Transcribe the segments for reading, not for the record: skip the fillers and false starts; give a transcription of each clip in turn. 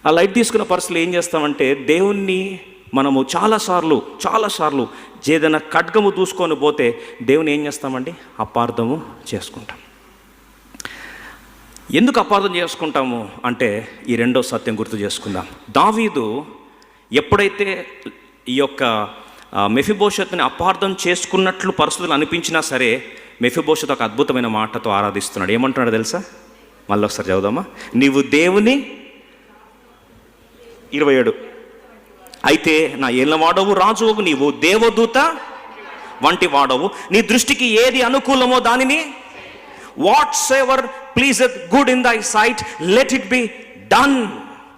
ఆ లైట్ తీసుకున్న పరిస్థితులు ఏం చేస్తామంటే దేవుణ్ణి మనము చాలాసార్లు ఏదైనా ఖడ్గము దూసుకొని పోతే దేవుని ఏం చేస్తామండి? అపార్థము చేసుకుంటాం. ఎందుకు అపార్థం చేసుకుంటాము అంటే ఈ రెండో సత్యం గుర్తు చేసుకుందాం. దావీదు ఎప్పుడైతే ఈ యొక్క మెఫీబోషెతుని అపార్థం చేసుకున్నట్లు పరిస్థితులు అనిపించినా సరే, మెఫీబోషెతు ఒక అద్భుతమైన మాటతో ఆరాధిస్తున్నాడు. ఏమంటున్నాడు తెలుసా? మళ్ళీ ఒకసారి చదువుదామా. నీవు దేవుని 27 అయితే నా ఏళ్ళవాడవు, రాజువు, నీవు దేవదూత వంటి వాడవు, నీ దృష్టికి ఏది అనుకూలమో దానిని whatsoever pleaseth good in thy sight let it be done.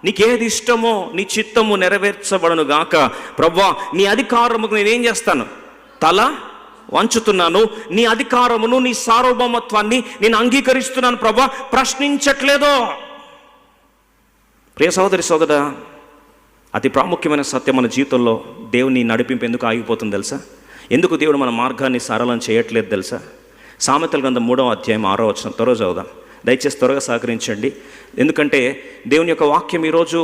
నీకేది ఇష్టమో నీ చిత్తము నెరవేర్చబడను గాక. ప్రభువా, నీ అధికారముకు నేనేం చేస్తాను? తల వంచుతున్నాను. నీ అధికారమును, నీ సార్వభౌమత్వాన్ని నేను అంగీకరిస్తున్నాను ప్రభువా, ప్రశ్నించట్లేదో. ప్రియ సోదరి సోదరా, అతి ప్రాముఖ్యమైన సత్యం మన జీవితంలో దేవుని నడిపింపు ఎందుకు ఆగిపోతుంది తెలుసా? ఎందుకు దేవుడు మన మార్గాన్ని సరళం చేయట్లేదు తెలుసా? సామెతల గ్రంథం 3వ అధ్యాయం 6వ వచనం త్వరగా చదువుదాం. దయచేసి త్వరగా సహకరించండి. ఎందుకంటే దేవుని యొక్క వాక్యం ఈరోజు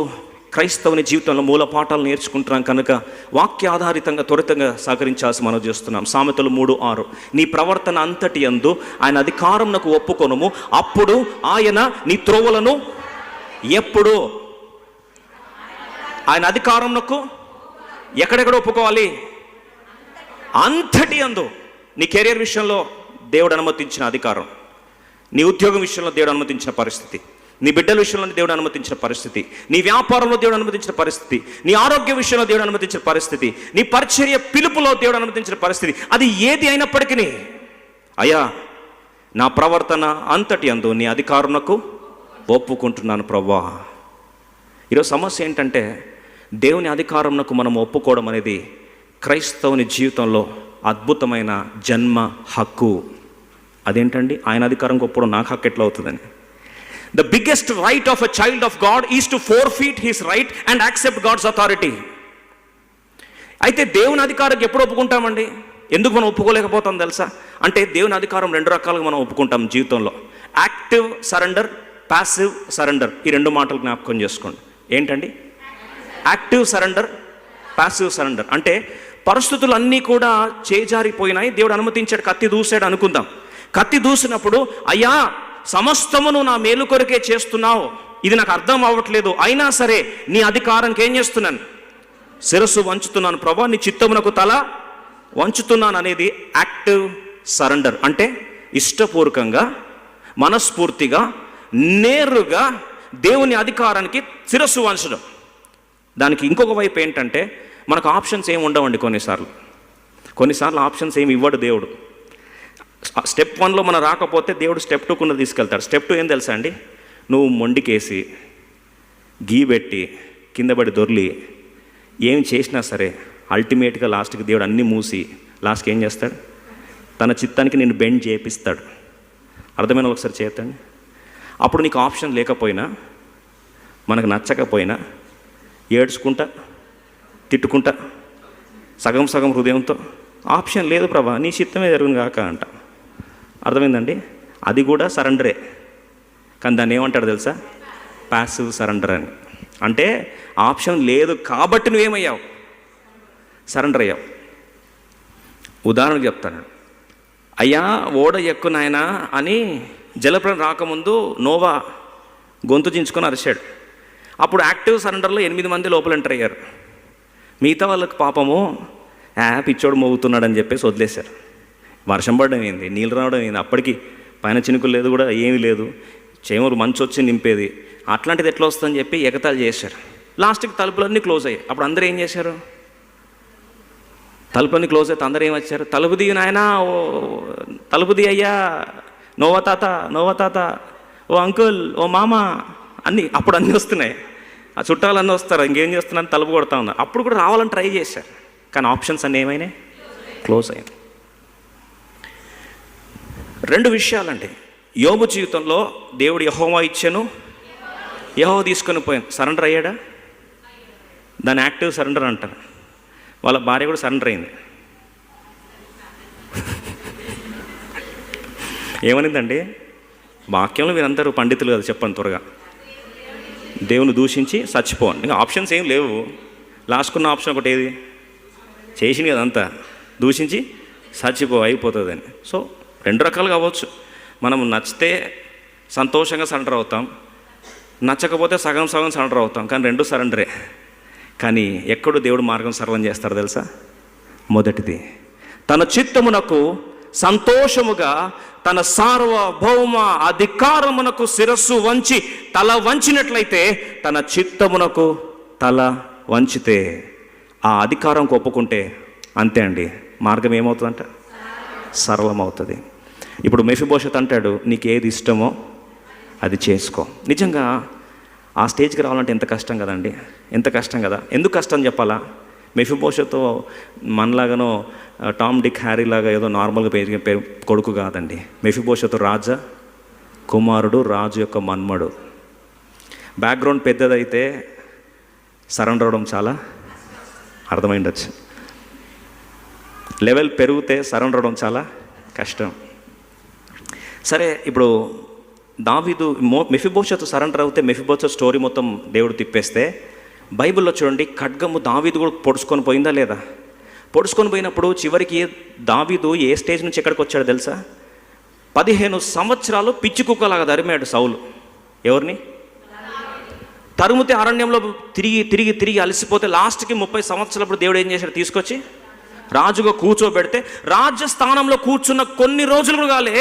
క్రైస్తవుని జీవితంలో మూల పాఠాలు నేర్చుకుంటున్నాం కనుక వాక్య ఆధారితంగా త్వరితంగా సహకరించాల్సి మనం చేస్తున్నాం. సామెతలు 3:6 నీ ప్రవర్తన అంతటి యందు ఆయన అధికారమునకు ఒప్పుకొనుము, అప్పుడు ఆయన నీ త్రోవలను ఎప్పుడు ఆయన అధికారమునకు ఎక్కడెక్కడ ఒప్పుకోవాలి? అంతటి యందు. నీ కెరీర్ విషయంలో దేవుడు అనుమతించిన అధికారం, నీ ఉద్యోగం విషయంలో దేవుడు అనుమతించిన పరిస్థితి, నీ బిడ్డల విషయంలో దేవుడు అనుమతించిన పరిస్థితి, నీ వ్యాపారంలో దేవుడు అనుమతించిన పరిస్థితి, నీ ఆరోగ్య విషయంలో దేవుడు అనుమతించిన పరిస్థితి, నీ పరిచర్య పిలుపులో దేవుడు అనుమతించిన పరిస్థితి, అది ఏది అయినప్పటికీ అయ్యా నా ప్రవర్తన అంతటి యందు నీ అధికారమునకు ఒప్పుకుంటున్నాను ప్రభువా. ఈరోజు సమస్య ఏంటంటే దేవుని అధికారమునకు మనం ఒప్పుకోవడం అనేది క్రైస్తవుని జీవితంలో అద్భుతమైన జన్మ హక్కు. అదేంటండి? ఆయన అధికారంకి ఒప్పుకోవడం నాకు హక్కు ఎట్లా అవుతుందని? The biggest right of a child of God is to forfeit his right and accept God's authority. అయితే దేవుని అధికారం ఎప్పుడు ఒప్పుకుంటామండి? ఎందుకు మనం ఒప్పుకోలేకపోతాం తెలుసా? అంటే దేవుని అధికారం 2 రకాలుగా మనం ఒప్పుకుంటాం జీవితంలో. Active surrender, passive surrender. ఈ 2 మాటలు జ్ఞాపకం చేసుకోండి. ఏంటండి? Active surrender, passive surrender. అంటే పరిస్థితులు అన్నీ కూడా చేజారిపోయినాయి, దేవుడు అనుమతించాడు, కత్తి దూసాడు అనుకుందాం. కత్తి దూసినప్పుడు అయ్యా సమస్తమును నా మేలు కొరకే చేస్తున్నావు, ఇది నాకు అర్థం అవ్వట్లేదు, అయినా సరే నీ అధికారంకి ఏం చేస్తున్నాను? శిరస్సు వంచుతున్నాను ప్రభా, నీ చిత్తమునకు తల వంచుతున్నాను అనేది యాక్టివ్ సరెండర్. అంటే ఇష్టపూర్వకంగా, మనస్ఫూర్తిగా, నేరుగా దేవుని అధికారానికి శిరస్సు వంచడం. దానికి ఇంకొక వైపు ఏంటంటే మనకు ఆప్షన్స్ ఏమి ఉండవండి. కొన్నిసార్లు ఆప్షన్స్ ఏమి ఇవ్వడు దేవుడు. స్టెప్ 1లో మనం రాకపోతే దేవుడు స్టెప్ 2 కుండా తీసుకెళ్తాడు. స్టెప్ 2 ఏం తెలుసా అండి? నువ్వు మొండికేసి గీ పెట్టి కింద పడి దొర్లి ఏం చేసినా సరే అల్టిమేట్గా లాస్ట్కి దేవుడు అన్నీ మూసి లాస్ట్కి ఏం చేస్తాడు? తన చిత్తానికి నిన్ను బెండ్ చేపిస్తాడు. అర్థమైన ఒకసారి చేతండి. అప్పుడు నీకు ఆప్షన్ లేకపోయినా, మనకు నచ్చకపోయినా, ఏడ్చుకుంటా తిట్టుకుంటా సగం హృదయంతో ఆప్షన్ లేదు ప్రభా నీ చిత్తమే జరుగును కాక అంట. అర్థమైందండి? అది కూడా సరెండరే, కానీ దాన్ని ఏమంటాడు తెలుసా? ప్యాసివ్ సరెండర్ అని. అంటే ఆప్షన్ లేదు కాబట్టి నువ్వేమయ్యావు? సరెండర్ అయ్యావు. ఉదాహరణకు చెప్తాను. అయ్యా ఓడ ఎక్కు నాయనా అని జలప్రలయం రాకముందు నోవా గొంతు చించుకొని అరిశాడు. అప్పుడు యాక్టివ్ సరెండర్లో 8 మంది లోపల ఎంటర్ అయ్యారు. మిగతా వాళ్ళకి పాపము పిచ్చోడు మోగుతున్నాడని చెప్పేసి వదిలేశారు. వర్షం పడడం ఏంది, నీళ్ళు రావడం ఏంది, అప్పటికి పైన చినుకులు లేదు, కూడా ఏమీ లేదు, చేమరు మంచు వచ్చి నింపేది, అట్లాంటిది ఎట్లా వస్తుందని చెప్పి ఎగతాళి చేశారు. లాస్ట్కి తలుపులన్నీ క్లోజ్ అయ్యాయి. అప్పుడు అందరూ ఏం చేశారు? తలుపులన్నీ క్లోజ్ అయితే అందరూ ఏమొచ్చారు? తలుపు దిగి నాయనా, ఓ తలుపు ది అయ్యా, నోవా తాత, ఓ అంకుల్, ఓ మామ అన్నీ. అప్పుడు అన్నీ వస్తున్నాయి. ఆ చుట్టాలన్నీ వస్తారు, ఇంకేం చేస్తున్నాను తలుపు కొడతా ఉన్నారు. అప్పుడు కూడా రావాలని ట్రై చేశారు, కానీ ఆప్షన్స్ అన్నీ ఏమైనాయి? క్లోజ్ అయింది. 2 విషయాలండి. యోబు జీవితంలో దేవుడు యెహోవా ఇచ్చాను, యెహోవా తీసుకొని పోయాను. సరెండర్ అయ్యాడా? దాన్ని యాక్టివ్ సరెండర్ అంటారు. వాళ్ళ భార్య కూడా సరెండర్ అయింది. ఏమనిందండి? వాక్యంలో వీరందరూ పండితులు కదా, చెప్పండి త్వరగా. దేవుని దూషించి చచ్చిపో. ఇంకా ఆప్షన్స్ ఏం లేవు. లాస్ట్కున్న ఆప్షన్ ఒకటి ఏది? చేసింది కదా అంతా, దూషించి చచ్చిపో, అయిపోతుందని. సో 2 రకాలుగా అవ్వచ్చు. మనం నచ్చితే సంతోషంగా సరెండర్ అవుతాం, నచ్చకపోతే సగం సరెండర్ అవుతాం. కానీ 2 సరెండరే. కానీ ఎక్కడో దేవుడు మార్గం సరళం చేస్తాడు తెలుసా? మొదటిది, తన చిత్తమునకు సంతోషముగా తన సార్వభౌమ అధికారమునకు శిరస్సు వంచి తల వంచినట్లయితే, తన చిత్తమునకు తల వంచితే, ఆ అధికారం ఒప్పుకుంటే అంతే అండి, మార్గం ఏమవుతుందంట? సరళమవుతుంది. ఇప్పుడు మెఫీబోషెత్ అంటాడు, నీకు ఏది ఇష్టమో అది చేసుకో. నిజంగా ఆ స్టేజ్కి రావాలంటే ఎంత కష్టం కదండి, ఎంత కష్టం కదా. ఎందుకు కష్టం చెప్పాలా? మెఫీబోషెత్ మనలాగానో టామ్ డిక్ హ్యారీ లాగా ఏదో నార్మల్గా పేరు కొడుకు కాదండి. మెఫీబోషెత్ రాజా కుమారుడు, రాజు యొక్క మన్మడు. బ్యాక్గ్రౌండ్ పెద్దదైతే సరెండర్ అవడం చాలా అర్థమైండొచ్చు. లెవెల్ పెరిగితే సరెండర్ అవడం చాలా కష్టం. సరే, ఇప్పుడు దావీదు మెఫీబోషెత్ సరెండర్ అవుతే మెఫీబోషెత్ స్టోరీ మొత్తం దేవుడు తిప్పేస్తే, బైబిల్లో చూడండి, ఖడ్గము దావీదు కూడా పొడుచుకొని పోయిందా లేదా? పొడుచుకొని పోయినప్పుడు చివరికి దావీదు ఏ స్టేజ్ నుంచి ఎక్కడికి వచ్చాడు తెలుసా? 15 సంవత్సరాలు పిచ్చి కుక్కలాగా తరిమాడు సౌలు. ఎవరిని తరుముతే అరణ్యంలో తిరిగి తిరిగి తిరిగి అలసిపోతే లాస్ట్కి 30 సంవత్సరాలప్పుడు దేవుడు ఏం చేశాడు? తీసుకొచ్చి రాజుగా కూర్చోబెడితే, రాజ్యస్థానంలో కూర్చున్న కొన్ని రోజులు కాలే,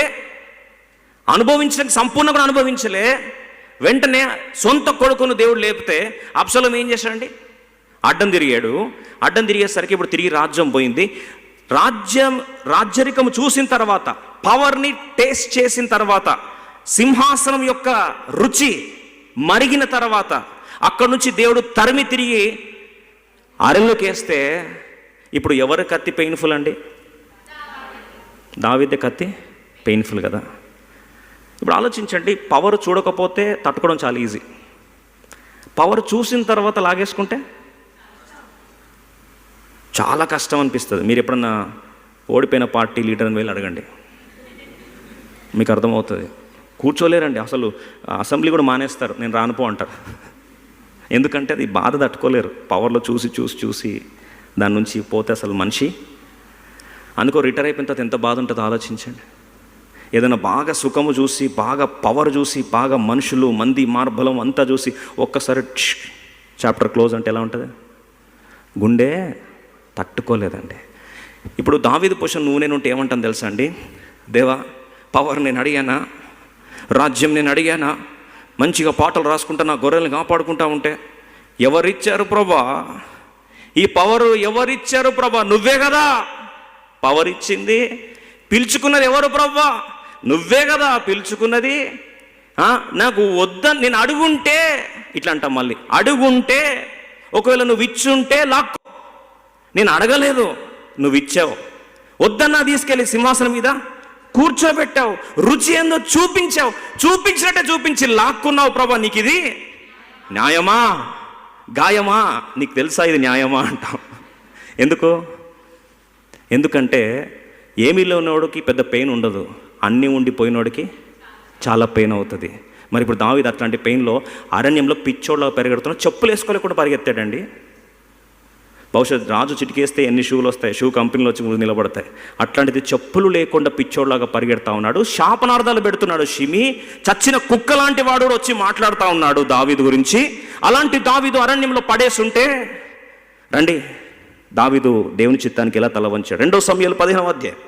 అనుభవించడానికి సంపూర్ణంగా అనుభవించలే. వెంటనే సొంత కొడుకును దేవుడు లేపితే అబ్షలోము ఏం చేశాడండి? అడ్డం తిరిగాడు. అడ్డం తిరిగేసరికి ఇప్పుడు తిరిగి రాజ్యం పోయింది. రాజ్యరికం చూసిన తర్వాత, పవర్ని టేస్ట్ చేసిన తర్వాత, సింహాసనం యొక్క రుచి మరిగిన తర్వాత, అక్కడి నుంచి దేవుడు తరిమి తిరిగి అరణ్యంలోకి వేస్తే, ఇప్పుడు ఎవరి కత్తి పెయిన్ఫుల్ అండి? దావీదు కత్తి పెయిన్ఫుల్ కదా. ఇప్పుడు ఆలోచించండి, పవర్ చూడకపోతే తట్టుకోవడం చాలా ఈజీ, పవర్ చూసిన తర్వాత లాగేసుకుంటే చాలా కష్టం అనిపిస్తుంది. మీరు ఎప్పుడన్నా ఓడిపోయిన పార్టీ లీడర్ని వెళ్ళి అడగండి, మీకు అర్థమవుతుంది. కూర్చోలేరండి, అసలు అసెంబ్లీ కూడా మానేస్తారు, నేను రానుపో అంటారు. ఎందుకంటే అది బాధ తట్టుకోలేరు. పవర్లో చూసి చూసి చూసి దాని నుంచి పోతే అసలు మనిషి రిటైర్ అయిపోయిన తర్వాత ఎంత బాధ ఉంటుందో ఆలోచించండి. ఏదైనా బాగా సుఖము చూసి, బాగా పవర్ చూసి, బాగా మనుషులు, మంది, మార్బలం అంతా చూసి ఒక్కసారి చాప్టర్ క్లోజ్ అంటే ఎలా ఉంటుంది? గుండె తట్టుకోలేదండి. ఇప్పుడు దావీదు పొజిషన్ నువ్వు నేను ఉంటే ఏమంటాను తెలుసా అండి? దేవా, పవర్ నేను అడిగానా? రాజ్యం నేను అడిగానా? మంచిగా పాటలు రాసుకుంటా నా గొర్రెల్ని కాపాడుకుంటా ఉంటే, ఎవరిచ్చారు ప్రభా? ఈ పవరు ఎవరిచ్చారు ప్రభా? నువ్వే కదా పవర్ ఇచ్చింది. పిలుచుకున్నది ఎవరు ప్రభా? నువ్వే కదా పిలుచుకున్నది. నాకు వద్దని నేను అడుగుంటే, ఇట్లా అంటాం మళ్ళీ, అడుగుంటే, ఒకవేళ నువ్వు ఇచ్చుంటే లాక్కో. నేను అడగలేదు, నువ్వు ఇచ్చావు. వద్దన్నా తీసుకెళ్ళి సింహాసనం మీద కూర్చోబెట్టావు, రుచి ఏందో చూపించావు, చూపించినట్టే చూపించి లాక్కున్నావు ప్రభా. నీకు ఇది న్యాయమా గాయమా? నీకు తెలుసా ఇది న్యాయమా అంటావు. ఎందుకంటే ఏమీలో ఉన్నోడికి పెద్ద పెయిన్ ఉండదు, అన్నీ ఉండిపోయినోడికి చాలా పెయిన్ అవుతుంది. మరి ఇప్పుడు దావీదు అట్లాంటి పెయిన్లో అరణ్యంలో పిచ్చోళ్ళ పరిగెడుతున్నా, చెప్పులు వేసుకోలేకుండా పరిగెత్తాడండి. బహుశా రాజు చిటికేస్తే ఎన్ని షూలు వస్తాయి, షూ కంపెనీలు వచ్చి ముందు నిలబడతాయి. అట్లాంటిది చెప్పులు లేకుండా పిచ్చోళ్ళలాగా పరిగెడతా ఉన్నాడు. శాపనార్థాలు పెడుతున్నాడు. షిమి చచ్చిన కుక్క లాంటి వాడు వచ్చి మాట్లాడుతూ ఉన్నాడు దావీదు గురించి. అలాంటి దావీదు అరణ్యంలో పడేసుంటే, రండి దావీదు దేవుని చిత్తానికి ఎలా తల వంచాడు. 2 సమూయేలు 15వ అధ్యాయం,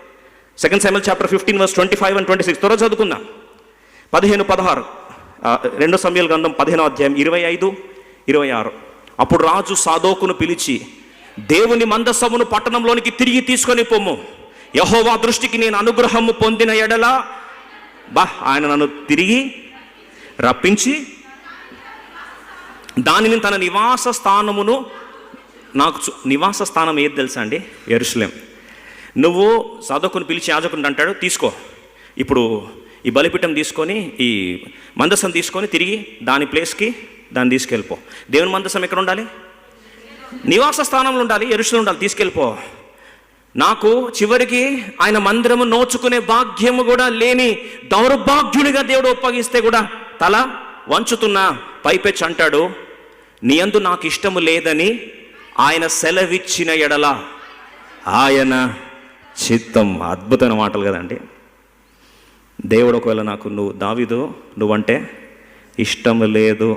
2 Samuel chapter 15 verse 25 and 26 త్వరగా చదువుకుందాం. 15-16 2 సమూయేలు గ్రంథం 15వ అధ్యాయం 25-26. అప్పుడు రాజు సాదోకును పిలిచి, దేవుని మందసమును పట్టణంలోనికి తిరిగి తీసుకొని పొమ్ము. యెహోవా దృష్టికి నేను అనుగ్రహము పొందిన ఎడల ఆయన నన్ను తిరిగి రప్పించి దానిని తన నివాస స్థానమును నాకు నివాస స్థానం ఏది తెలుసా అండి? యెరూషలేం. నువ్వు సాదోకును పిలిచి యాజకుని అంటాడు, తీసుకో ఇప్పుడు ఈ బలిపీఠం తీసుకొని, ఈ మందసం తీసుకొని తిరిగి దాని ప్లేస్కి దాన్ని తీసుకెళ్ళిపో. దేవుని మందసం ఎక్కడ ఉండాలి? నివాస స్థానంలో ఉండాలి, యెరూషలేం ఉండాలి. తీసుకెళ్ళిపో. నాకు చివరికి ఆయన మందిరము నోచుకునే భాగ్యము కూడా లేని దౌర్భాగ్యునిగా దేవుడు ఒప్పగిస్తే కూడా తల వంచుతున్నా పైపెచ్చి అంటాడు, నీ యందు నాకు ఇష్టము లేదని ఆయన సెలవిచ్చిన ఎడల ఆయన చిత్తం. అద్భుతమైన మాటలు కదండి. దేవుడు ఒకవేళ నాకు దావీదు నువ్వంటే ఇష్టం లేదు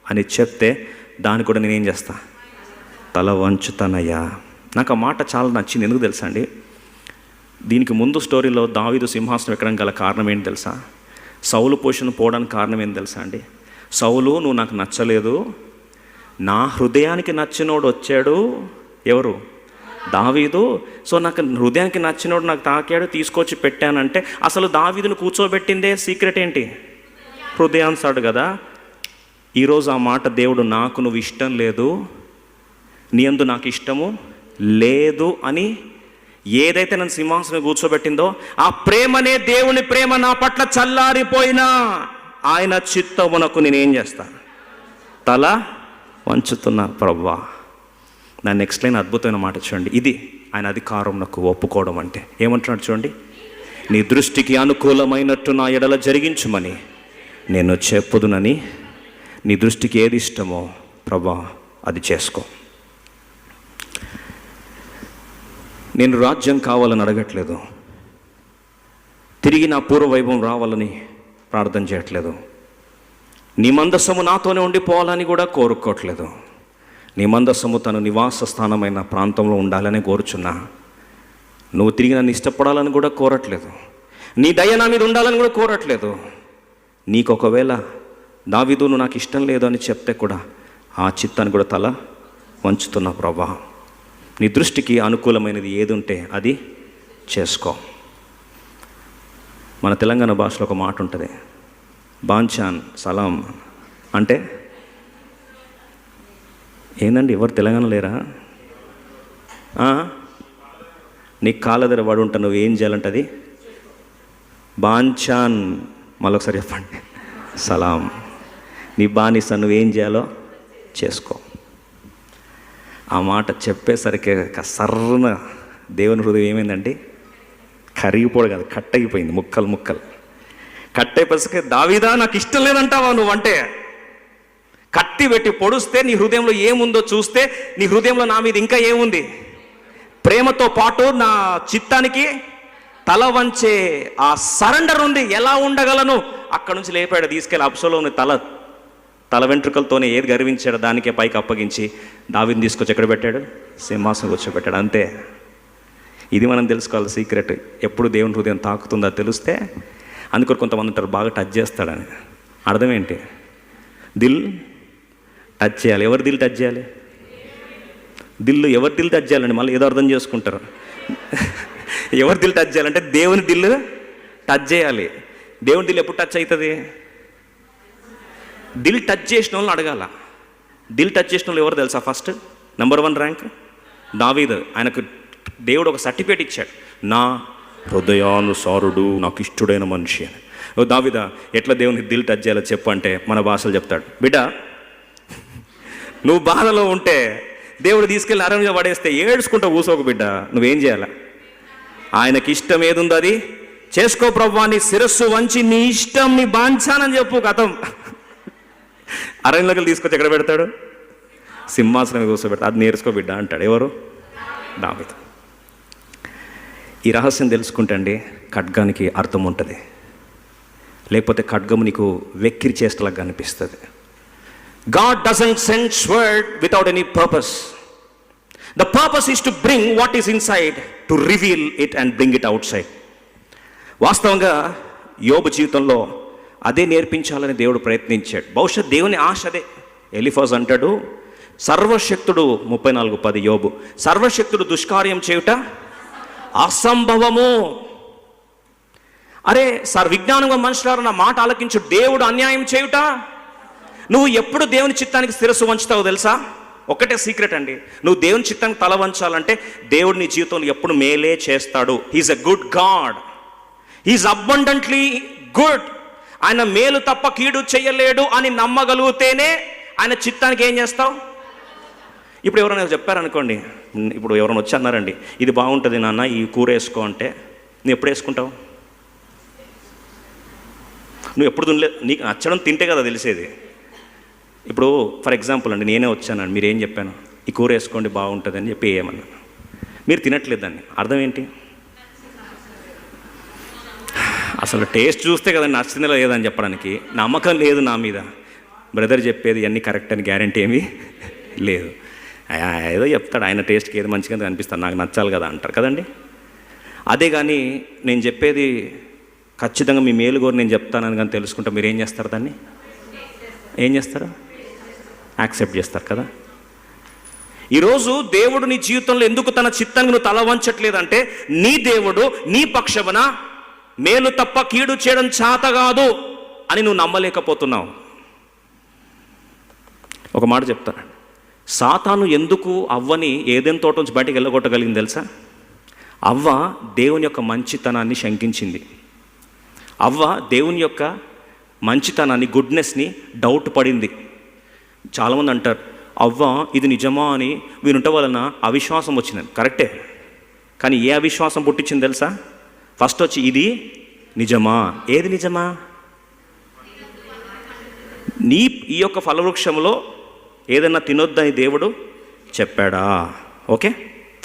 అని చెప్తే దాన్ని కూడా నేనేం చేస్తా, తల వంచుతానయ్యా. నాకు ఆ మాట చాలా నచ్చింది. ఎందుకు తెలుసా అండి? దీనికి ముందు స్టోరీలో దావీదు సింహాసనం ఎక్కడం గల కారణం ఏంటి తెలుసా? సౌలు పోషణ పోవడానికి కారణం ఏంటి తెలుసా అండి? సౌలు నువ్వు నాకు నచ్చలేదు, నా హృదయానికి నచ్చినోడు వచ్చాడు. ఎవరు? దావీదు. సో నాకు హృదయానికి నచ్చినోడు నాకు తాకాడు, తీసుకొచ్చి పెట్టానంటే అసలు దావీదును కూర్చోబెట్టిందే సీక్రెట్ ఏంటి? హృదయాంశాడు కదా. ఈరోజు ఆ మాట దేవుడు, నాకు నువ్వు ఇష్టం లేదు, నీ యందు నాకు ఇష్టము లేదు అని ఏదైతే నన్ను సింహాసనం కూర్చోబెట్టిందో ఆ ప్రేమనే, దేవుని ప్రేమ నా పట్ల చల్లారిపోయినా ఆయన చిత్తమునకు నేనేం చేస్తా, తల వంచుతున్నా ప్రభువా. నా నెక్స్ట్ లైన్ అద్భుతమైన మాట చూడండి. ఇది ఆయన అధికారంకు ఒప్పుకోవడం అంటే. ఏమంటున్నాడు చూడండి, నీ దృష్టికి అనుకూలమైనట్టు నా ఎడల జరిగించుమని నేను చెప్పుదునని. నీ దృష్టికి ఏది ఇష్టమో ప్రభువా అది చేసుకో. నేను రాజ్యం కావాలని అడగట్లేదు, తిరిగి నా పూర్వ వైభవం రావాలని ప్రార్థన చేయట్లేదు, నీ మందస్సము నాతోనే ఉండిపోవాలని కూడా కోరుకోవట్లేదు, నీ మందస్సము తన నివాస స్థానమైన ప్రాంతంలో ఉండాలని కోరుచున్నా. నువ్వు తిరిగి నన్ను ఇష్టపడాలని కూడా కోరట్లేదు, నీ దయ నా మీద ఉండాలని కూడా కోరట్లేదు. నీకు ఒకవేళ దావీదు నువ్వు నాకు ఇష్టం లేదు అని చెప్తే కూడా ఆ చిత్తాన్ని కూడా తల వంచుతున్నా ప్రభా. నీ దృష్టికి అనుకూలమైనది ఏది ఉంటే అది చేసుకో. మన తెలంగాణ భాషలో ఒక మాట ఉంటుంది, బాంచాన్ సలాం అంటే ఏందండి? ఎవరు తెలంగాణ లేరా? నీకు కాళ్ళ దగ్గర వాడు ఉంటా, నువ్వు ఏం చేయాలంటే అది బాంచాన్. మళ్ళొకసారి చెప్పండి, సలాం. నీ బానిస నువ్వేం చేయాలో చేసుకో. ఆ మాట చెప్పేసరికి సర్రున దేవుని హృదయం ఏమైందండి? కరిగిపోడు కదా, కట్టయిపోయింది, ముక్కలు ముక్కలు కట్టయిపోసరికి, దావీదా నాకు ఇష్టం లేదంటావా నువ్వంటే? కత్తి పెట్టి పొడుస్తే నీ హృదయంలో ఏముందో చూస్తే నీ హృదయంలో నా మీద ఇంకా ఏముంది? ప్రేమతో పాటు నా చిత్తానికి తల వంచే ఆ సరెండర్ ఉంది. ఎలా ఉండగలను? అక్కడ నుంచి లేపాడు, తీసుకెళ్ళి అబ్షాలోముని తల వెంట్రుకలతోనే ఏది గర్వించాడో దానికే పైకి అప్పగించి దావీదుని తీసుకొచ్చి ఎక్కడ పెట్టాడు? సింహాసనం కూర్చోబెట్టాడు. అంతే. ఇది మనం తెలుసుకోవాలి సీక్రెట్. ఎప్పుడు దేవుని హృదయం తాకుతుందో తెలిస్తే. అందుకొరకు కొంతమంది అంటారు బాగా టచ్ చేస్తాడని. అర్థం ఏంటి? దిల్ టచ్ చేయాలి. ఎవరి దిల్ టచ్ చేయాలి? దిల్లు ఎవరి దిల్ టచ్ చేయాలండి? మళ్ళీ ఏదో అర్థం చేసుకుంటారు. ఎవరి దిల్ టచ్ చేయాలంటే దేవుని దిల్ టచ్ చేయాలి. దేవుని దిల్ ఎప్పుడు టచ్ అవుతుంది? దిల్ టచ్ చేసిన వాళ్ళని అడగాల. దిల్ టచ్ చేసిన వాళ్ళు ఎవరు తెలుసా? ఫస్ట్ నెంబర్ 1 ర్యాంక్ దావీదు. ఆయనకు దేవుడు ఒక సర్టిఫికేట్ ఇచ్చాడు, నా హృదయానుసారుడు, నాకు ఇష్టడైన మనిషి అని. ఓ దావీదా, ఎట్లా దేవునికి దిల్ టచ్ చేయాలో చెప్పు అంటే మన భాషలు చెప్తాడు. బిడ్డ, నువ్వు బాధలో ఉంటే దేవుడు తీసుకెళ్ళి అరణ్యంలో పడేస్తే ఏడ్చుకుంటా కూసోకు బిడ్డ. నువ్వేం చేయాలా? ఆయనకి ఇష్టం ఏది ఉందో అది చేసుకో ప్రభువా. నీ శిరస్సు వంచి నీ ఇష్టం, నీ బాంఛానని చెప్పు. కథం. అరణ్యంలోకి తీసుకొచ్చి ఎక్కడ పెడతాడు? సింహాసనం కూర్చోబెడతాడు. అది నేర్చుకో బిడ్డ అంటాడు. ఎవరు? దావీదు. ఈ రహస్యం తెలుసుకుంటే అండి ఖడ్గానికి అర్థం ఉంటుంది. లేకపోతే ఖడ్గము నీకు వెక్కిరి చేష్టలాగా అనిపిస్తుంది. God doesn't send sword without any purpose. The purpose is to bring what is inside, to reveal it and bring it outside. వాస్తవంగా యోబు జీవితంలో అదే నేర్పించాలని దేవుడు ప్రయత్నించాడు. బహుశా దేవుని ఆశ అదే. ఎలిఫాజ్ అంటాడు, సర్వశక్తుడు 34:10 యోబు, సర్వశక్తుడు దుష్కార్యం చేయుట అసంభవము. అరే సార్, విజ్ఞానంగా మనుషులారు నా మాట ఆలకించు, దేవుడు అన్యాయం చేయుట. నువ్వు ఎప్పుడు దేవుని చిత్తానికి శిరస్సు వంచుతావో తెలుసా? ఒక్కటే సీక్రెట్ అండి. నువ్వు దేవుని చిత్తానికి తల వంచాలంటే దేవుడు నీ జీవితంలో ఎప్పుడు మేలే చేస్తాడు. He is a good god. He is abundantly good. ఆయన మేలు తప్ప కీడు చేయలేడు అని నమ్మగలిగితేనే ఆయన చిత్తానికి ఏం చేస్తావు? ఇప్పుడు ఎవరైనా చెప్పారనుకోండి, ఇప్పుడు ఎవరైనా వచ్చి అన్నారండి, ఇది బాగుంటుంది నాన్న, ఈ కూర వేసుకో అంటే నువ్వు ఎప్పుడు వేసుకుంటావు? నువ్వు ఎప్పుడు తినలేదు, నీకు నచ్చడం తింటే కదా తెలిసేది. ఇప్పుడు ఫర్ ఎగ్జాంపుల్ అండి, నేనే వచ్చానండి, మీరేం చెప్పాను, ఈ కూర వేసుకోండి బాగుంటుంది అని చెప్పి ఏమన్నాను, మీరు తినట్లేదు దాన్ని, అర్థం ఏంటి? అసలు టేస్ట్ చూస్తే కదండి నచ్చిందో లేదని చెప్పడానికి. నమ్మకం లేదు నా మీద, బ్రదర్ చెప్పేది అన్నీ కరెక్ట్ అని గ్యారంటీ ఏమీ లేదు. ఏదో చెప్తాడు, ఆయన టేస్ట్కి ఏదో మంచిగా అనిపిస్తాడు, నాకు నచ్చాలి కదా అంటారు కదండి. అదే కానీ నేను చెప్పేది ఖచ్చితంగా మీ మేలు కోరి నేను చెప్తానని కానీ తెలుసుకుంటే మీరు ఏం చేస్తారు, దాన్ని ఏం చేస్తారు? యాక్సెప్ట్ చేస్తారు కదా. ఈరోజు దేవుడు నీ జీవితంలో ఎందుకు తన చిత్తాన్ని నువ్వు తల వంచట్లేదంటే, నీ దేవుడు నీ పక్షమున మేలు తప్ప కీడు చేయడం చేత కాదు అని నువ్వు నమ్మలేకపోతున్నావు. ఒక మాట చెప్తానండి, సాతాను ఎందుకు అవ్వని ఏదెన్ తోట నుంచి బయటకు వెళ్ళగొట్టగలిగింది తెలుసా? అవ్వ దేవుని యొక్క మంచితనాన్ని శంకించింది. అవ్వ దేవుని యొక్క మంచితనాన్ని, గుడ్నెస్ని డౌట్ పడింది. చాలామంది అంటారు, అవ్వ ఇది నిజమా అని వీరుంట వలన అవిశ్వాసం వచ్చిందని. కరెక్టే, కానీ ఏ అవిశ్వాసం పుట్టించింది తెలుసా? ఫస్ట్ వచ్చి ఇది నిజమా? ఏది నిజమా? నీ ఈ యొక్క ఫలవృక్షంలో ఏదన్నా తినొద్దని దేవుడు చెప్పాడా? Okay,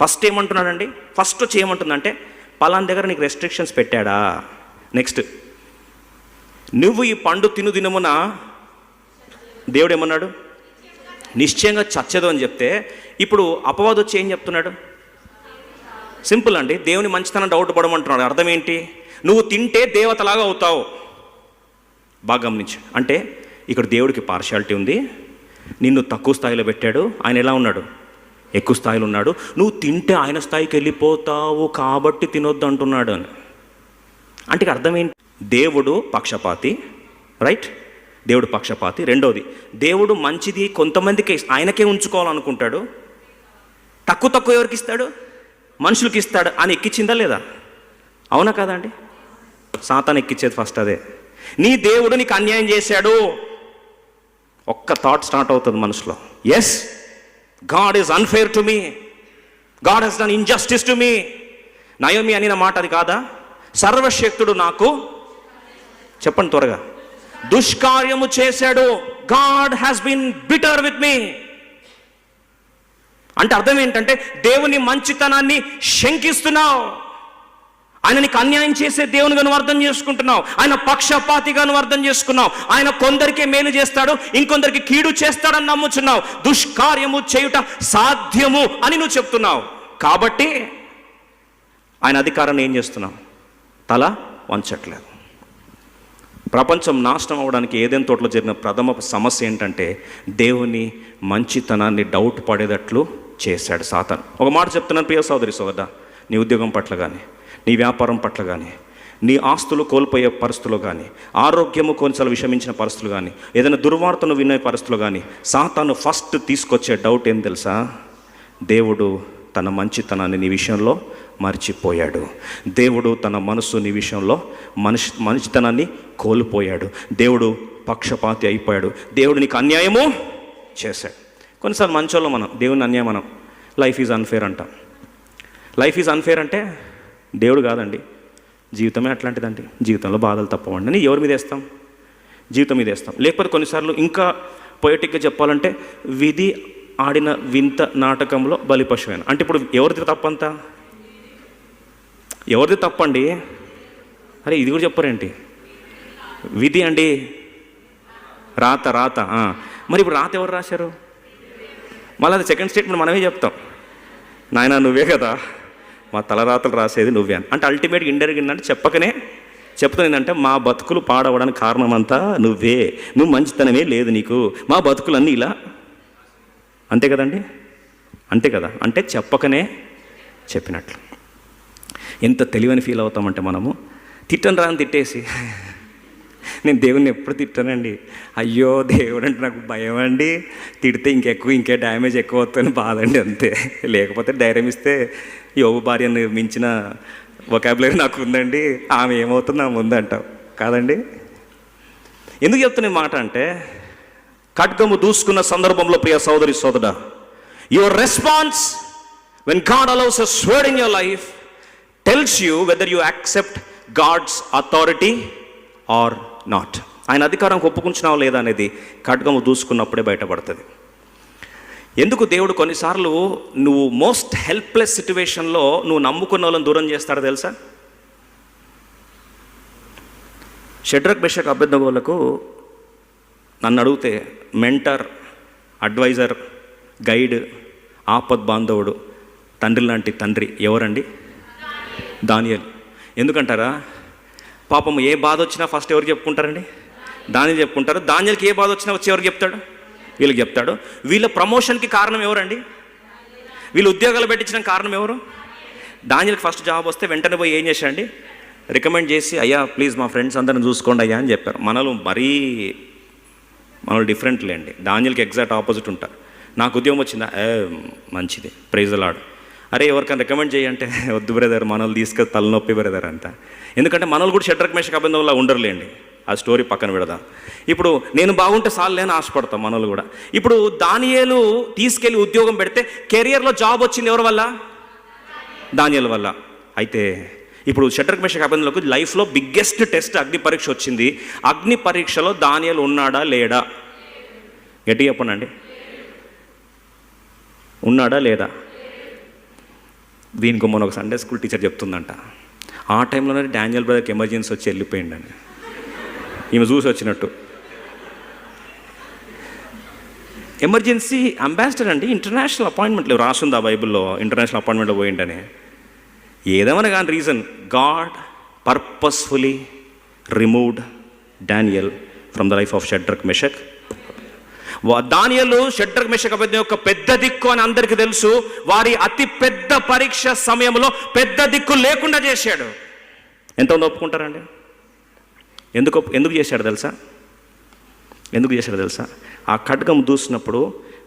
first ఏమంటున్నాడండి? ఫస్ట్ వచ్చి ఏమంటుందంటే, పలానా దగ్గర నీకు రెస్ట్రిక్షన్స్ పెట్టాడా? నెక్స్ట్, నువ్వు ఈ పండు తిను దినమున దేవుడు ఏమన్నాడు? నిశ్చయంగా చచ్చదు అని చెప్తే, ఇప్పుడు అపవాదు వచ్చి ఏం చెప్తున్నాడు? సింపుల్ అండి, దేవుని మంచితనం డౌట్ పడమంటున్నాడు. అర్థం ఏంటి? నువ్వు తింటే దేవతలాగా అవుతావు. బాగా గమనించు. అంటే ఇక్కడ దేవుడికి పార్షాలిటీ ఉంది, నిన్ను తక్కువ స్థాయిలో పెట్టాడు, ఆయన ఎలా ఉన్నాడు? ఎక్కువ స్థాయిలో ఉన్నాడు. నువ్వు తింటే ఆయన స్థాయికి వెళ్ళిపోతావు కాబట్టి తినొద్దు అంటున్నాడు అని. అంటే అర్థం ఏంటి? దేవుడు పక్షపాతి, రైట్? దేవుడు పక్షపాతి. రెండోది, దేవుడు మంచిది కొంతమందికి ఆయనకే ఉంచుకోవాలనుకుంటాడు, తక్కువ ఎవరికి ఇస్తాడు? మనుషులకి ఇస్తాడు అని ఎక్కించిందా లేదా? అవునా కాదా అండి? సాతాను ఎక్కించేది ఫస్ట్ అదే. నీ దేవుడు నీకు అన్యాయం చేశాడు, ఒక్క థాట్ స్టార్ట్ అవుతుంది మనసులో. Yes, God is unfair to me, God has done injustice to me. Naomi అనిన మాట అది కాదా? సర్వశక్తుడు నాకు, చెప్పండి త్వరగా, దుష్కార్యము చేశాడు. God has been bitter with me. అంటే అర్థం ఏంటంటే, దేవుని మంచితనాన్ని శంకిస్తున్నావు, ఆయన నీకు అన్యాయం చేసే దేవునిగా నువ్వు అర్థం చేసుకుంటున్నావు, ఆయన పక్షపాతిగా నువ్వు అర్థం చేసుకున్నావు, ఆయన కొందరికే మేలు చేస్తాడు, ఇంకొందరికి కీడు చేస్తాడని నమ్ముచున్నావు, దుష్కార్యము చేయుట సాధ్యము అని నువ్వు చెప్తున్నావు. కాబట్టి ఆయన అధికారాన్ని ఏం చేస్తున్నావు? తల వంచట్లేదు. ప్రపంచం నాశనం అవ్వడానికి ఏదెన్ తోటలో జరిగిన ప్రథమ సమస్య ఏంటంటే, దేవుని మంచితనాన్ని డౌట్ పడేటట్లు చేశాడు సాతాను. ఒక మాట చెప్తున్నాను ప్రియ సోదరి సోదరా, నీ ఉద్యోగం పట్ల కానీ, నీ వ్యాపారం పట్ల కానీ, నీ ఆస్తులు కోల్పోయే పరిస్థితులు కానీ, ఆరోగ్యము కొన్నిసార్లు విషమించిన పరిస్థితులు కానీ, ఏదైనా దుర్వార్తను వినే పరిస్థితులు కానీ, సాతాను ఫస్ట్ తీసుకొచ్చే డౌట్ ఏం తెలుసా? దేవుడు తన మంచితనాన్ని నీ విషయంలో మర్చిపోయాడు, దేవుడు తన మనసు నీ విషయంలో మంచితనాన్ని కోల్పోయాడు, దేవుడు పక్షపాతి అయిపోయాడు, దేవుడు నీకు అన్యాయము చేశాడు. కొన్నిసార్లు మంచోళ్ళు మనం దేవుని అన్యాయం మనం లైఫ్ ఈజ్ అన్ఫేర్ అంటాం. లైఫ్ ఈజ్ అన్ఫేర్ అంటే దేవుడు కాదండి, జీవితమే అట్లాంటిదండి. జీవితంలో బాధలు తప్పవండి అని ఎవరి మీద వేస్తాం? జీవితం మీద వేస్తాం. లేకపోతే కొన్నిసార్లు ఇంకా పొయటిక్గా చెప్పాలంటే, విధి ఆడిన వింత నాటకంలో బలిపశువైన. అంటే ఇప్పుడు ఎవరిది తప్పంతా? ఎవరిది తప్పండి? అరే ఇది కూడా చెప్పారేంటి? విధి అండి, రాత. మరి ఇప్పుడు రాత ఎవరు రాశారు? మళ్ళీ అది సెకండ్ స్టేట్మెంట్ మనమే చెప్తాం, నాయన నువ్వే కదా మా తలరాతలు రాసేది నువ్వే అని. అంటే అల్టిమేట్గా ఇండైరెక్ట్ ఏంటంటే చెప్తుందంటే మా బతుకులు పాడవడానికి కారణం అంతా నువ్వే, నువ్వు మంచితనమే లేదు నీకు, మా బతుకులన్నీ ఇలా. అంతే కదండి, అంతే కదా. అంటే చెప్పకనే చెప్పినట్లు. ఎంత తెలివని ఫీల్ అవుతామంటే మనము, తిట్టను రాని తిట్టేసి, నేను దేవుణ్ణి ఎప్పుడు తిట్టానండి, అయ్యో దేవుడు అంటే నాకు భయం అండి, తిడితే ఇంకే డ్యామేజ్ ఎక్కువ అవుతుందని బాధండి అంతే. లేకపోతే ధైర్యం ఇస్తే యోబు భార్యను మించిన వొకాబులరీ నాకు ఉందండి, ఆమె ఏమవుతుంది నా ముందు అంటావు కాదండి. ఎందుకు చెప్తున్న మాట అంటే, ఖడ్గము దూసుకున్న సందర్భంలో ప్రియ సోదరి సోదరుడా, your response when God allows a sword in your life tells you whether you accept God's authority or not. ఆయన అధికారం ఒప్పుకుంటున్నావా లేదా అనేది ఖడ్గము దూసుకున్నప్పుడే బయటపడుతుంది. ఎందుకు దేవుడు కొన్నిసార్లు నువ్వు మోస్ట్ హెల్ప్లెస్ సిచ్యువేషన్లో నువ్వు నమ్ముకున్న వాళ్ళని దూరం చేస్తాడో తెలుసా? షడ్రక్ మెషక్ అబేద్నెగోలకు నన్ను అడిగితే మెంటర్, అడ్వైజర్, గైడ్, ఆపద్ బాంధవుడు, తండ్రి లాంటి తండ్రి ఎవరండి? దానియేలు. ఎందుకంటారా? పాపం ఏ బాధ వచ్చినా ఫస్ట్ ఎవరికి చెప్పుకుంటారండి? దానియేలు చెప్పుకుంటారు. దానియేలుకి ఏ బాధ వచ్చినా వచ్చి ఎవరికి చెప్తాడు? వీళ్ళకి చెప్తాడు. వీళ్ళ ప్రమోషన్కి కారణం ఎవరండి? వీళ్ళు ఉద్యోగాలు పెట్టించిన కారణం ఎవరు? దానియేలుకి ఫస్ట్ జాబ్ వస్తే వెంటనే పోయి ఏం చేశాడండి? రికమెండ్ చేసి, అయ్యా ప్లీజ్ మా ఫ్రెండ్స్ అందరిని చూసుకోండి అయ్యా అని చెప్పారు. మనలు డిఫరెంట్ లేండి. దానియేలుకి ఎగ్జాక్ట్ ఆపోజిట్ ఉంటారు. నాకు ఉద్యోగం వచ్చిందా? మంచిది, ప్రైజ్ ది లార్డ్. అరే ఎవరికైనా రికమెండ్ చేయంటే వద్దు బ్రదర్, మనల్ని తీసుకొని తలనొప్పి బ్రదర్ అంతా. ఎందుకంటే మనల్ని కూడా షడ్రక్ మెషక్ అబేద్నెగోలా ఉండరులేండి. ఆ స్టోరీ పక్కన పెడదాం. ఇప్పుడు నేను బాగుంటే సార్లేని ఆశపడతాం మనల్ని కూడా. ఇప్పుడు దానియేలు తీసుకెళ్ళి ఉద్యోగం పెడితే కెరియర్లో జాబ్ వచ్చింది ఎవరి వల్ల? దానియేలు వల్ల. అయితే ఇప్పుడు షడ్రక్ మెషక్ అబేద్నెగోలకు లైఫ్లో బిగ్గెస్ట్ టెస్ట్ అగ్ని పరీక్ష వచ్చింది. అగ్ని పరీక్షలో దానియేలు ఉన్నాడా లేడా? గట్టిగా చెప్పండి. ఉన్నాడా లేదా? దీనికి మొన్న ఒక సండే స్కూల్ టీచర్ చెప్తుందంట, ఆ టైంలోనే డానియల్ బ్రదర్కి ఎమర్జెన్సీ వచ్చి వెళ్ళిపోయిండని. ఈమె చూసి వచ్చినట్టు. ఎమర్జెన్సీ అంబాసిడర్ అండి, ఇంటర్నేషనల్ అపాయింట్మెంట్లు రాసుంది ఆ బైబిల్లో, ఇంటర్నేషనల్ అపాయింట్మెంట్లో పోయిండని. ఏదేమైనా కానీ reason, God purposefully removed Daniel from the life of Shadrach Meshach. దానియేలు షడ్రక్ మెషక్ అబేద్నెగో యొక్క పెద్ద దిక్కు అని అందరికీ తెలుసు. వారి అతి పెద్ద పరీక్ష సమయంలో పెద్ద దిక్కు లేకుండా చేశాడు. ఎంతమంది ఒప్పుకుంటారండి? ఎందుకు చేశాడు తెలుసా? ఎందుకు చేశాడు తెలుసా? ఆ ఖడ్గం దూసినప్పుడు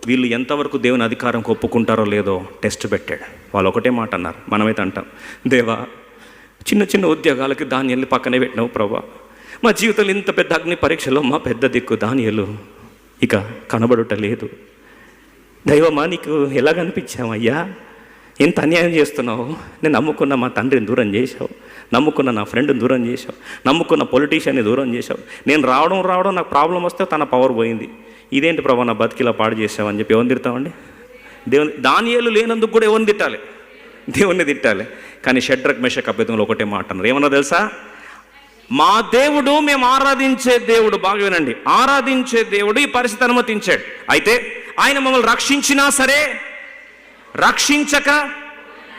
వీళ్ళు ఎంతవరకు దేవుని అధికారం ఒప్పుకుంటారో లేదో టెస్ట్ పెట్టాడు. వాళ్ళు ఒకటే మాట అన్నారు, మనమైతే అంటాం, దేవా చిన్న చిన్న ఉద్యోగాలకి దానియేలు పక్కనే పెట్టినావు ప్రభా, మా జీవితంలో ఇంత పెద్ద అగ్ని పరీక్షలో మా పెద్ద దిక్కు దానియేలు ఇక కనబడుట లేదు. దైవమా నీకు ఎలా కనిపించావయ్యా? ఎంత అన్యాయం చేస్తున్నావు. నేను నమ్ముకున్న మా తండ్రిని దూరం చేశావు, నమ్ముకున్న నా ఫ్రెండ్ని దూరం చేశావు, నమ్ముకున్న పొలిటీషియన్ని దూరం చేశావు. నేను రావడం నాకు ప్రాబ్లం వస్తే తన పవర్ పోయింది. ఇదేంటి ప్రభా నా బతికిలా పాడు చేసావు అని చెప్పి ఎవరిని తిడతామండి? దానియేలు లేనందుకు కూడా ఎవరిని తిట్టాలి? దేవుణ్ణి తిట్టాలి. కానీ షడ్రక్ మెషక్ అబేద్నెగోలు ఒకటే మాట అన్నారు. ఏమన్నా తెలుసా? మా దేవుడు, మేము ఆరాధించే దేవుడు, బాగా వినండి, ఆరాధించే దేవుడు ఈ పరిస్థితి అనుమతించాడు. అయితే ఆయన మమ్మల్ని రక్షించినా సరే, రక్షించక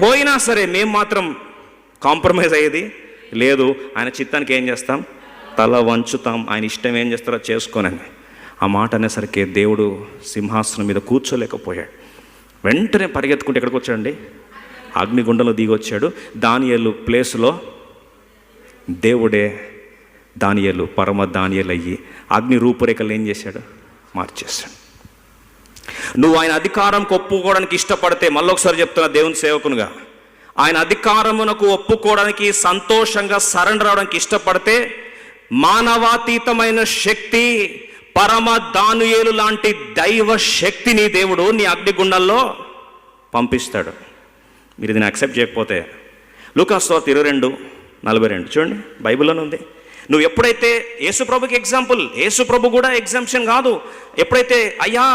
పోయినా సరే మేము మాత్రం కాంప్రమైజ్ అయ్యేది లేదు. ఆయన చిత్తానికి ఏం చేస్తాం? తల వంచుతాం. ఆయన ఇష్టం ఏం చేస్తారో చేసుకోనని. ఆ మాట అనేసరికి దేవుడు సింహాసనం మీద కూర్చోలేకపోయాడు. వెంటనే పరిగెత్తుకుంటే ఎక్కడికి వచ్చాడండి? అగ్నిగుండంలో దిగొచ్చాడు. దానియేలు ప్లేస్లో దేవుడే దానియేలు పరమ దానియేలు అయ్యి అగ్ని రూపురేఖలు ఏం చేశాడు? మార్చేశాడు. నువ్వు ఆయన అధికారం ఒప్పుకోవడానికి ఇష్టపడితే, మళ్ళొకసారి చెప్తున్నా దేవుని సేవకునిగా, ఆయన అధికారమునకు ఒప్పుకోవడానికి సంతోషంగా సరెండర్ అవడానికి ఇష్టపడితే, మానవాతీతమైన శక్తి, పరమ దానియేలు లాంటి దైవ శక్తిని దేవుడు నీ అగ్నిగుండంలో పంపిస్తాడు. మీరు దీన్ని యాక్సెప్ట్ చేయకపోతే లూకాసు వార్త 22:42 చూడండి, బైబిల్లోనే ఉంది. నువ్వు ఎప్పుడైతే యేసుప్రభుకి ఎగ్జాంపుల్, యేసుప్రభు కూడా ఎగ్జాంప్షన్ కాదు. ఎప్పుడైతే అయ్యా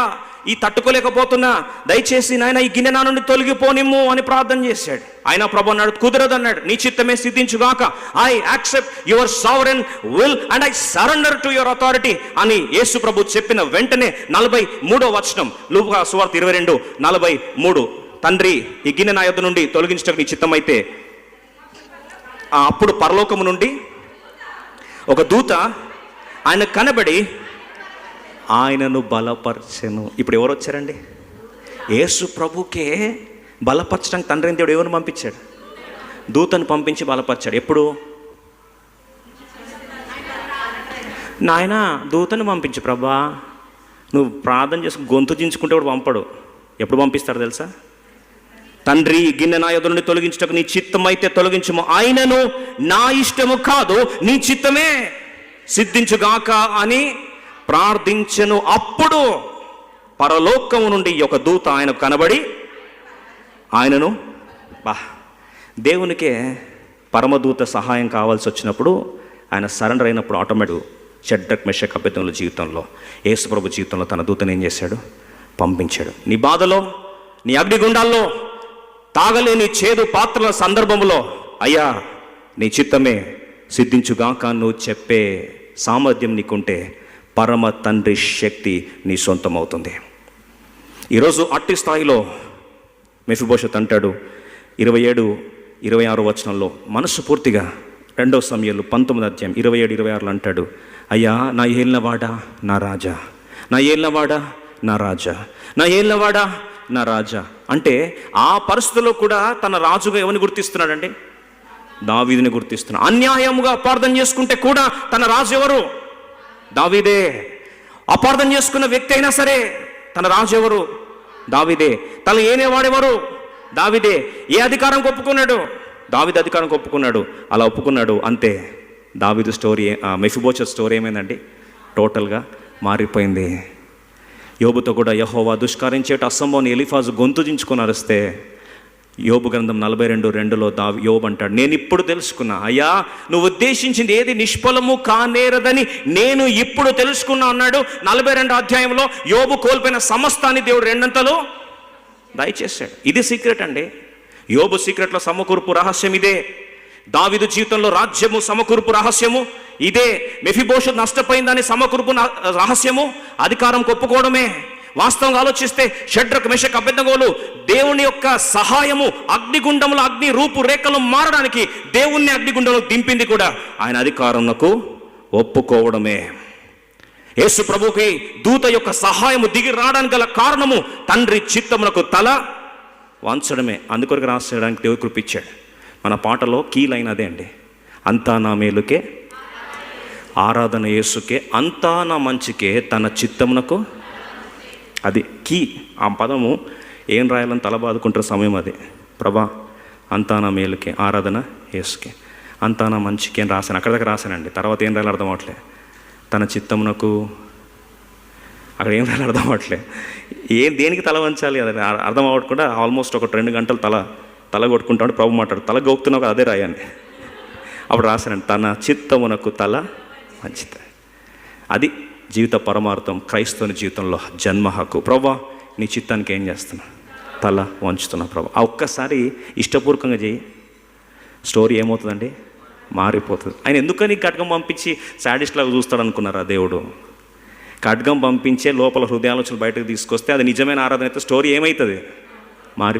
ఈ తట్టుకోలేకపోతున్నా, దయచేసి నాయన ఈ గిన్నె నా నుండి తొలగిపోనిమ్ము అని ప్రార్థన చేశాడు. ఆయన ప్రభు అన్నాడు, కుదరదు అన్నాడు, నీ చిత్తమే సిద్ధించుగాక, I accept your sovereign will and I surrender to your authority అని యేసు ప్రభు చెప్పిన వెంటనే 43వ వచనం లూకాసు వార్త 22:43, తండ్రి ఈ గిన్నె నా యొద్ద నుండి తొలగించడం నీ చిత్తమైతే, అప్పుడు పరలోకము నుండి ఒక దూత ఆయన కనబడి ఆయనను బలపరచెను. ఇప్పుడు ఎవరు వచ్చారండి? యేసు ప్రభుకే బలపరచడానికి తండ్రి దేవుడు ఎవరిని పంపించాడు? దూతను పంపించి బలపరిచాడు. ఎప్పుడు? నాయన దూతను పంపించు ప్రభా, నువ్వు ప్రార్థన చేసి గొంతు దించుకుంటే కూడా పంపడు. ఎప్పుడు పంపిస్తాడు తెలుసా? తండ్రి గిన్నె నా యొద్ద నుండి తొలగించటకు నీ చిత్తమైతే తొలగించుము, ఆయనను నా ఇష్టము కాదు నీ చిత్తమే సిద్ధించుగాక అని ప్రార్థించెను. అప్పుడు పరలోకము నుండి ఒక దూత ఆయనకు కనబడి ఆయనను దేవునికే పరమదూత సహాయం కావాల్సి వచ్చినప్పుడు, ఆయన సరెండర్ అయినప్పుడు ఆటోమేటిక్ షడ్రక్ మెషక్ అబేద్నెగోల జీవితంలో, యేసుప్రభు జీవితంలో తన దూతను ఏం చేశాడు? పంపించాడు. నీ బాధలో, నీ అగ్నిగుండాల్లో, తాగలేని చేదు పాత్రల సందర్భంలో, అయ్యా నీ చిత్తమే సిద్ధించుగాక నువ్వు చెప్పే సామర్థ్యం నీకుంటే పరమ తండ్రి శక్తి నీ సొంతం అవుతుంది. ఈరోజు అట్టి స్థాయిలో మెఫీబోషెత్ అంటాడు 27-26 వచనంలో మనసు పూర్తిగా, 2 సమూయేలు 19 27-26 అంటాడు, అయ్యా నా ఏలినవాడా నా రాజా, నా ఏలినవాడా నా రాజా, నా ఏలినవాడా నా రాజా. అంటే ఆ పరిస్థితుల్లో కూడా తన రాజుగా ఎవరిని గుర్తిస్తున్నాడండి? దావీదుని గుర్తిస్తున్నాడు. అన్యాయముగా అపార్థం చేసుకుంటే కూడా తన రాజు ఎవరు? దావీదే. అపార్థం చేసుకున్న వ్యక్తి అయినా సరే తన రాజు ఎవరు? దావీదే. తన ఏనేవాడెవరు? దావీదే. ఏ అధికారం ఒప్పుకున్నాడు? దావీదు అధికారం ఒప్పుకున్నాడు. అలా ఒప్పుకున్నాడు, అంతే. దావీదు స్టోరీ, మెఫీబోషెత్ స్టోరీ ఏమైందండి? టోటల్గా మారిపోయింది. యోబుతో కూడా యెహోవా దుష్కార్యం చేయట అసంభవం ఎలీఫాజు గొంతు దించుకొని అరిస్తే, యోబు గ్రంథం 42:2లో యోబు అంటాడు, నేను ఇప్పుడు తెలుసుకున్నా, అయ్యా నువ్వు ఉద్దేశించింది ఏది నిష్ఫలము కానేరదని నేను ఇప్పుడు తెలుసుకున్నా అన్నాడు. 42 అధ్యాయంలో యోబు కోల్పోయిన సమస్తాన్ని దేవుడు 2 దయచేశాడు. ఇది సీక్రెట్ అండి. యోబు సీక్రెట్లో సమకూర్పు రహస్యం ఇదే. దావీదు జీవితంలో రాజ్యము సమకూర్పు రహస్యము ఇదే. మెఫీబోషెత్ నష్టపోయిందని సమకూర్పు రహస్యము అధికారం ఒప్పుకోవడమే. వాస్తవంగా ఆలోచిస్తే షడ్రక్ మెషక్ అబేద్నెగోలు దేవుని యొక్క సహాయము, అగ్నిగుండంలో అగ్ని రూపు రేఖలు మారడానికి దేవుణ్ణి అగ్నిగుండంలో దింపింది కూడా ఆయన అధికారంకు ఒప్పుకోవడమే. యేసు ప్రభుకి దూత యొక్క సహాయము దిగి రావడానికి గల కారణము తండ్రి చిత్తమునకు తల వంచడమే. అందుకొరకు రాసేయడానికి దేవుడు కృపించాడు. మన పాటలో కీ లైన్ అదే అండి, అంతా నా మేలుకే ఆరాధన యేసుకే, అంతా నా మంచికే తన చిత్తమునకు. అది కీ. ఆ పదము ఏం రాయాలని తల బాదుకుంటారు సమయం అది. ప్రభా అంతా నా మేలుకే ఆరాధన యేసుకే, అంతా నా మంచికే అని రాశాను. అక్కడ దగ్గర రాశానండి. తర్వాత ఏం రాయాలి అర్థం అవట్లే. తన చిత్తమునకు, అక్కడ ఏం రాయాలి అర్థం అవట్లే. దేనికి తల వంచాలి అది అర్థం అవ్వకుండా ఆల్మోస్ట్ ఒక 2 గంటలు తల కొట్టుకుంటాడు. ప్రభు మాట్లాడు, తల గోపుతున్నావు అదే రాయండి. అప్పుడు రాశానండి, తన చిత్తమునకు తల వంచిత. అది జీవిత పరమార్థం. క్రైస్తవుని జీవితంలో జన్మ హక్కు. ప్రభా నీ చిత్తానికి ఏం చేస్తున్నా? తల వంచుతున్నా ప్రభా. ఆ ఒక్కసారి ఇష్టపూర్వకంగా చేయి, స్టోరీ ఏమవుతుందండి? మారిపోతుంది. ఆయన ఎందుకని ఖడ్గం పంపించి శాడిస్ట్లాగా చూస్తాడు అనుకున్నారా దేవుడు? ఖడ్గం పంపించే లోపల హృదయాలోచనలు బయటకు తీసుకొస్తే అది నిజమైన ఆరాధన అయితే స్టోరీ ఏమవుతుంది? మారి